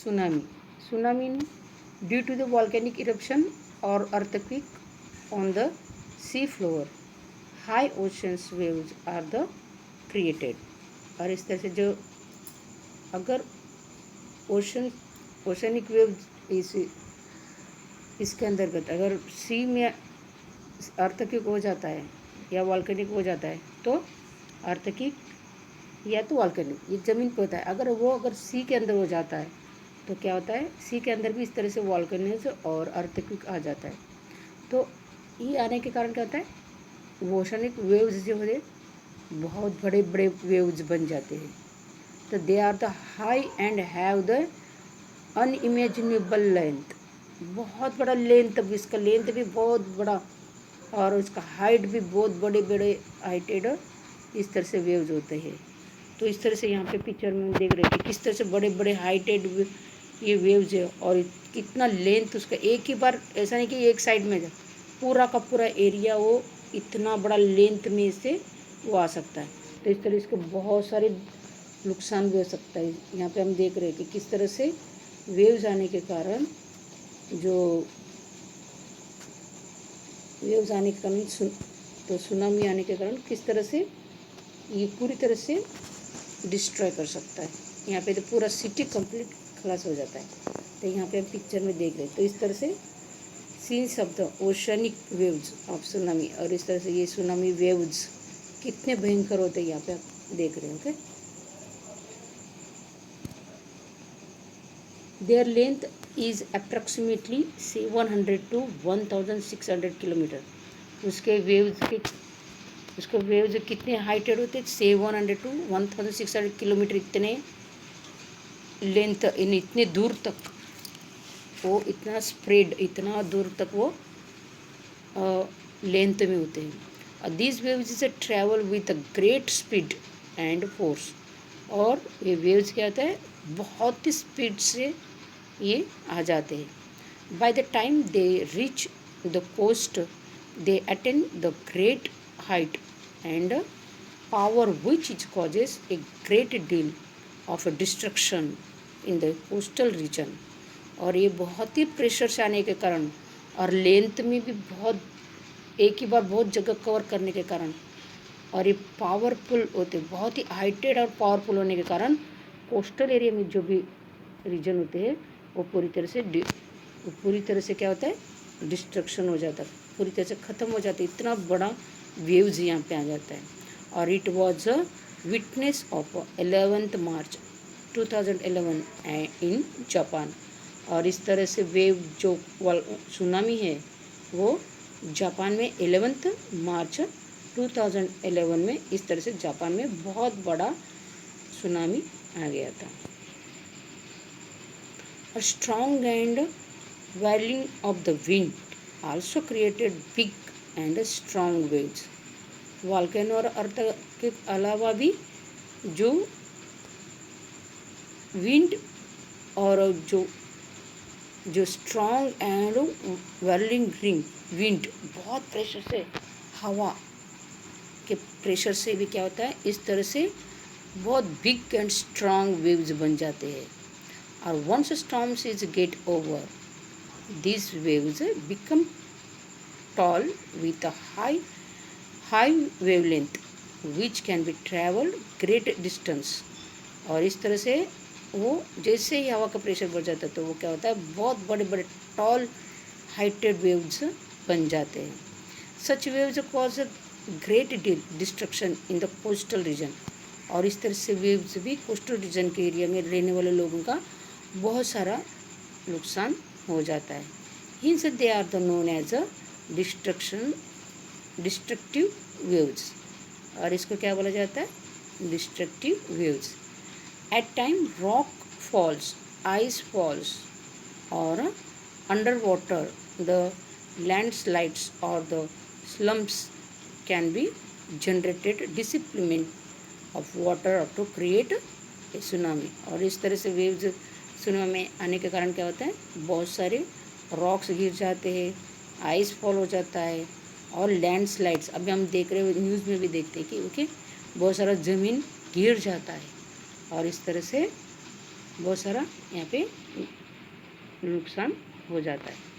Tsunami. Tsunami due to the volcanic eruption or earthquake on the sea floor. High oceans waves are the created. और इस तरह से जो अगर ocean oceanic wave इसके अंतर्गत अगर सी में अर्थक्विक हो जाता है या वॉल्केनिक हो जाता है तो अर्थक्विक या तो वॉल्केनिक ये ज़मीन पर होता है। अगर सी के अंदर हो जाता है तो क्या होता है, सी के अंदर भी इस तरह से वॉल्केनिक्स और अर्थक्विक आ जाता है। तो ये आने के कारण क्या होता है, ओशनिक वेव्स जो होते बहुत बड़े बड़े वेव्स बन जाते हैं। तो they are the high and have the unimaginable length. बहुत बड़ा लेंथ, इसका लेंथ भी बहुत बड़ा और उसका हाइट भी बहुत बड़े बड़े हाइटेड इस तरह से वेव्स होते हैं। तो इस तरह से यहाँ पे पिक्चर में देख रहे थे किस तरह से बड़े बड़े हाइटेड ये वेव्स है और कितना लेंथ उसका। एक ही बार ऐसा नहीं कि एक साइड में पूरा का पूरा एरिया वो इतना बड़ा लेंथ में से वो आ सकता है। तो इस तरह इसको बहुत सारे नुकसान भी हो सकता है। यहाँ पे हम देख रहे हैं कि किस तरह से वेव्स आने के कारण तो सुनामी आने के कारण किस तरह से ये पूरी तरह से डिस्ट्रॉय कर सकता है। यहाँ पे तो पूरा सिटी कंप्लीट खलास हो जाता है। तो यहाँ पे हम पिक्चर में देख रहे हैं। तो इस तरह से scenes of the oceanic waves of tsunami, और इस तरह से ये सुनामी वेव्स कितने भयंकर होते हैं यहाँ पे आप देख रहे हैं। Okay, there length is approximately 700 to 1600 kilometre. उसके वेव्स कितने हाइटेड होते हैं, 700 to 1600 किलोमीटर। इतने लेंथ इतने दूर तक वो इतना स्प्रेड, इतना दूर तक वो लेंथ में होते हैं। These waves is travel with a great speed and force. और ये वेव्स क्या होता है, बहुत ही स्पीड से ये आ जाते हैं। By the time they reach the coast they attain the great height and power which is causes a great deal of destruction in the coastal region. और ये बहुत ही प्रेशर से आने के कारण और लेंथ में भी बहुत एक ही बार बहुत जगह कवर करने के कारण और ये पावरफुल होते, बहुत ही हाइटेड और पावरफुल होने के कारण कोस्टल एरिया में जो भी रीजन होते हैं वो पूरी तरह से क्या होता है, डिस्ट्रक्शन हो जाता है, पूरी तरह से ख़त्म हो जाता है। इतना बड़ा वेव्स यहाँ पे आ जाता है। और it was a witness of 11 March 2011 in Japan. और इस तरह से वेव जो सुनामी है वो जापान में 11 मार्च 2011 में इस तरह से जापान में बहुत बड़ा सुनामी आ गया था। A strong and whirling of the wind also created big and strong waves. Volcano और अर्थ के अलावा भी जो विंड और जो स्ट्रॉन्ग एंड व्हर्लिंग विंड, बहुत प्रेशर से, हवा के प्रेशर से भी क्या होता है, इस तरह से बहुत बिग एंड स्ट्रॉन्ग वेव्स बन जाते हैं। और once storms is get over, these waves become tall with a high wavelength which can be traveled great distance। और इस तरह से वो जैसे ही हवा का प्रेशर बढ़ जाता है तो वो क्या होता है, बहुत बड़े बड़े टॉल हाइटेड वेव्स बन जाते हैं। Such waves cause a great destruction in the coastal region. और इस तरह से वेव्स भी कोस्टल रीजन के एरिया में रहने वाले लोगों का बहुत सारा नुकसान हो जाता है। Hence they are the known as a destructive waves. और इसको क्या बोला जाता है, destructive waves. At time rock falls, ice falls और अंडर वाटर द लैंडस्लाइड्स और the slumps can be generated displacement of water to create a tsunami. और इस तरह से वेव्स सुनामी में आने के कारण क्या होता है, बहुत सारे रॉक्स गिर जाते हैं, आइस फॉल हो जाता है और लैंडस्लाइड्स। अभी हम देख रहे हो, न्यूज़ में भी देखते हैं कि बहुत सारा ज़मीन गिर जाता है। और इस तरह से बहुत सारा यहाँ पे नुकसान हो जाता है।